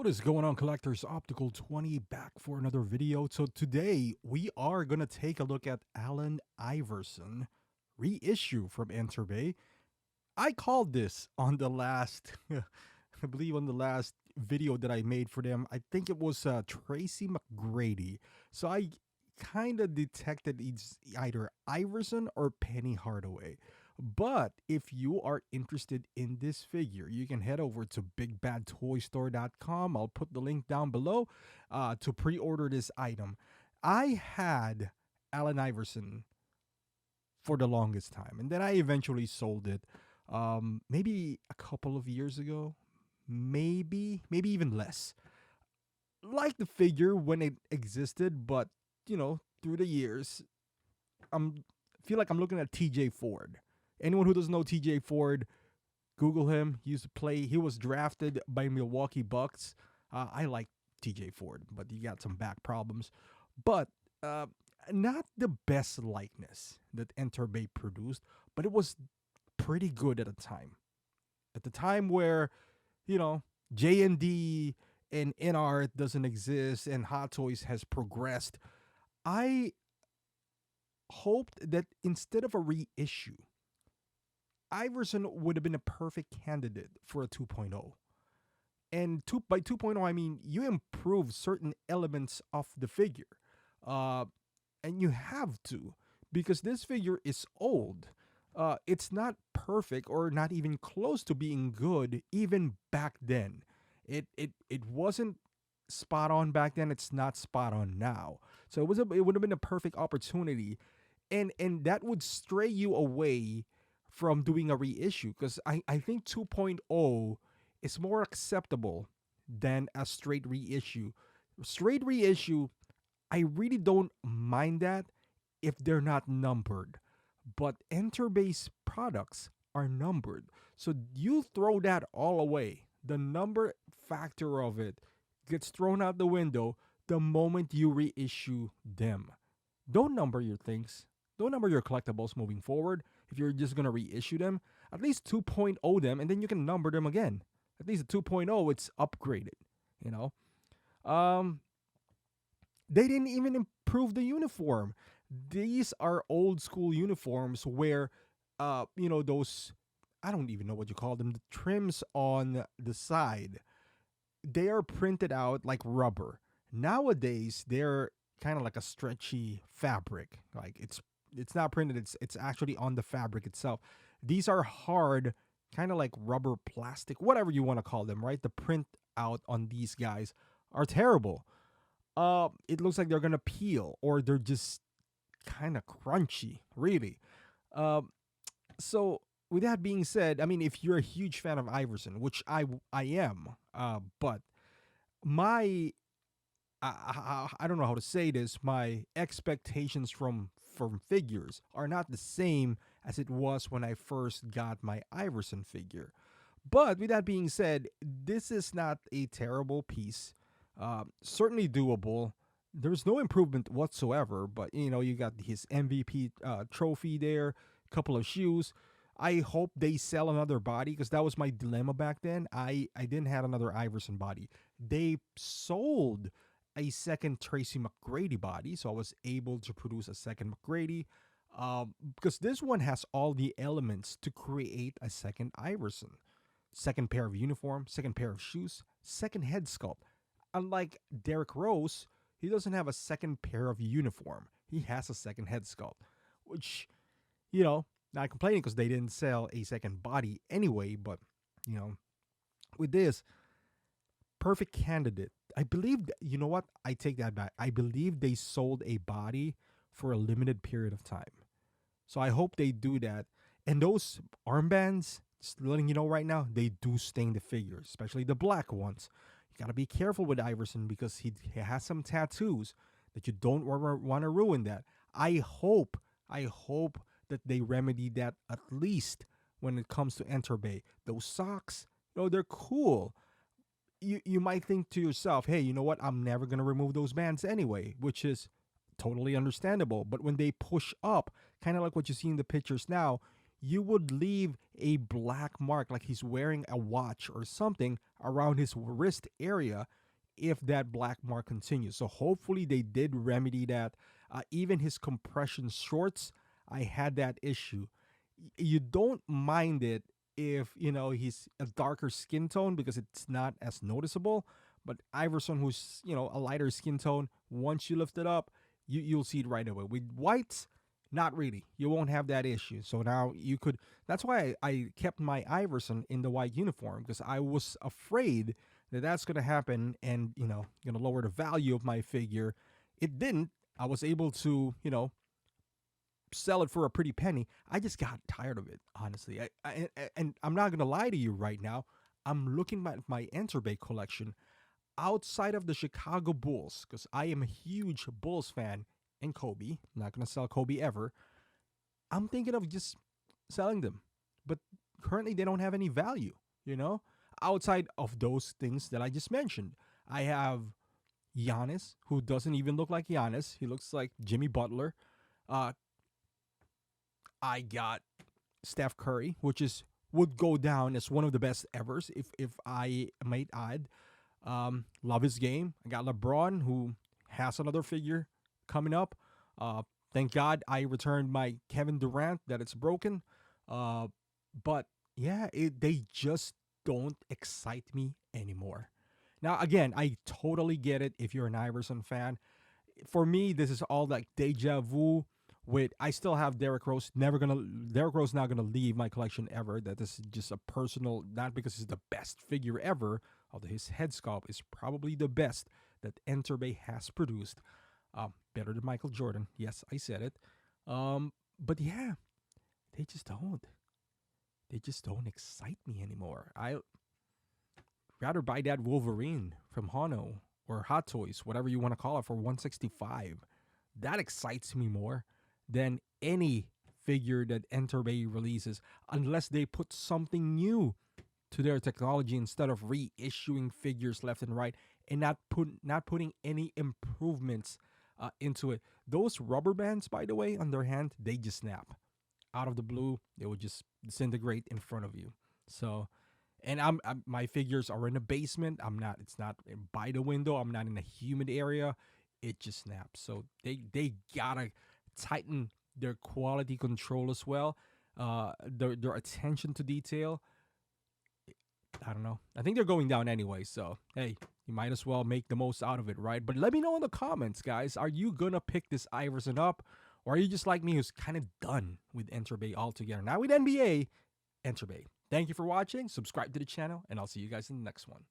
What is going on, collectors? Optical 20 back for another video. So today we are going to take a look at Allen Iverson reissue from Enterbay. I called this on the last I believe on the last video that I made for them. I think it was Tracy McGrady. So I kind of detected it's either Iverson or Penny Hardaway. But if you are interested in this figure, you can head over to bigbadtoystore.com. I'll put the link down below to pre-order this item. I had Allen Iverson for the longest time, and then I eventually sold it maybe a couple of years ago, maybe even less. Like the figure when it existed, but through the years, I'm feel like I'm looking at TJ Ford. Anyone who doesn't know TJ Ford, Google him. He used to play. He was drafted by Milwaukee Bucks. I like TJ Ford, but he got some back problems. But not the best likeness that Enterbay produced, but it was pretty good at the time. At the time where, J&D and InArt doesn't exist and Hot Toys has progressed, I hoped that instead of a reissue, Iverson would have been a perfect candidate for a 2.0. And by 2.0, I mean you improve certain elements of the figure. And you have to, because this figure is old. It's not perfect or not even close to being good even back then. It wasn't spot on back then. It's not spot on now. So it would have been a perfect opportunity. And that would stray you away from doing a reissue, because I think 2.0 is more acceptable than a straight reissue. Straight reissue, I really don't mind that if they're not numbered. But Enterbay's products are numbered. So you throw that all away. The number factor of it gets thrown out the window the moment you reissue them. Don't number your things. Don't number your collectibles moving forward. If you're just going to reissue them, at least 2.0 them, and then you can number them again. At least the 2.0, it's upgraded, They didn't even improve the uniform. These are old school uniforms where, those, I don't even know what you call them, the trims on the side, they are printed out like rubber. Nowadays, they're kind of like a stretchy fabric. Like it's not printed, it's actually on the fabric itself. These are hard, kind of like rubber, plastic, whatever you want to call them, right? The print out on these guys are terrible. It looks like they're gonna peel, or they're just kind of crunchy, really. So with that being said, I mean, if you're a huge fan of Iverson, which I am, but my I don't know how to say this. My expectations from figures are not the same as it was when I first got my Iverson figure. But with that being said, this is not a terrible piece. Certainly doable. There's no improvement whatsoever. But you got his MVP trophy there, couple of shoes. I hope they sell another body, because that was my dilemma back then. I didn't have another Iverson body. They sold a second Tracy McGrady body, so I was able to produce a second McGrady, because this one has all the elements to create a second Iverson. Second pair of uniform, second pair of shoes, second head sculpt. Unlike Derrick Rose, he doesn't have a second pair of uniform. He has a second head sculpt, which, not complaining because they didn't sell a second body anyway, but, with this, perfect candidate. I believe, you know what? I take that back. I believe they sold a body for a limited period of time. So I hope they do that. And those armbands, just letting you know right now, they do stain the figures, especially the black ones. You got to be careful with Iverson, because he has some tattoos that you don't want to ruin that. I hope that they remedy that, at least when it comes to Enterbay. Those socks, they're cool. You might think to yourself, hey, you know what? I'm never going to remove those bands anyway, which is totally understandable. But when they push up, kind of like what you see in the pictures now, you would leave a black mark like he's wearing a watch or something around his wrist area if that black mark continues. So hopefully they did remedy that. Even his compression shorts, I had that issue. You don't mind it if he's a darker skin tone because it's not as noticeable. But Iverson, who's a lighter skin tone, once you lift it up, you'll see it right away. With whites, not really. You won't have that issue. So now you could. That's why I kept my Iverson in the white uniform, because I was afraid that that's going to happen and going to lower the value of my figure. It didn't. I was able to sell it for a pretty penny. I just got tired of it, honestly. And I'm not gonna lie to you right now. I'm looking at my Enterbay collection outside of the Chicago Bulls, because I am a huge Bulls fan, and Kobe. I'm not gonna sell Kobe ever. I'm thinking of just selling them, but currently they don't have any value. Outside of those things that I just mentioned, I have Giannis, who doesn't even look like Giannis. He looks like Jimmy Butler. I got Steph Curry, which would go down as one of the best evers, if I might add. Love his game. I got LeBron, who has another figure coming up. Thank God I returned my Kevin Durant that it's broken. But yeah, they just don't excite me anymore. Now, again, I totally get it if you're an Iverson fan. For me, this is all like deja vu. I still have Derrick Rose. Derrick Rose not gonna leave my collection ever. That is just a personal, not because it's the best figure ever, although his head sculpt is probably the best that Enterbay has produced. Better than Michael Jordan. Yes, I said it. But yeah, they just don't. They just don't excite me anymore. I rather buy that Wolverine from Hono or Hot Toys, whatever you want to call it, for $165. That excites me more than any figure that Enterbay releases, unless they put something new to their technology instead of reissuing figures left and right and not putting any improvements into it. Those rubber bands, by the way, on their hand, they just snap out of the blue. They would just disintegrate in front of you. So, and my figures are in the basement. It's not by the window. I'm not in a humid area. It just snaps. So they gotta tighten their quality control as well. Their attention to detail. I don't know. I think they're going down anyway. So hey, you might as well make the most out of it, right? But let me know in the comments, guys. Are you gonna pick this Iverson up, or are you just like me, who's kind of done with Enterbay altogether? Now with NBA, Enterbay. Thank you for watching. Subscribe to the channel, and I'll see you guys in the next one.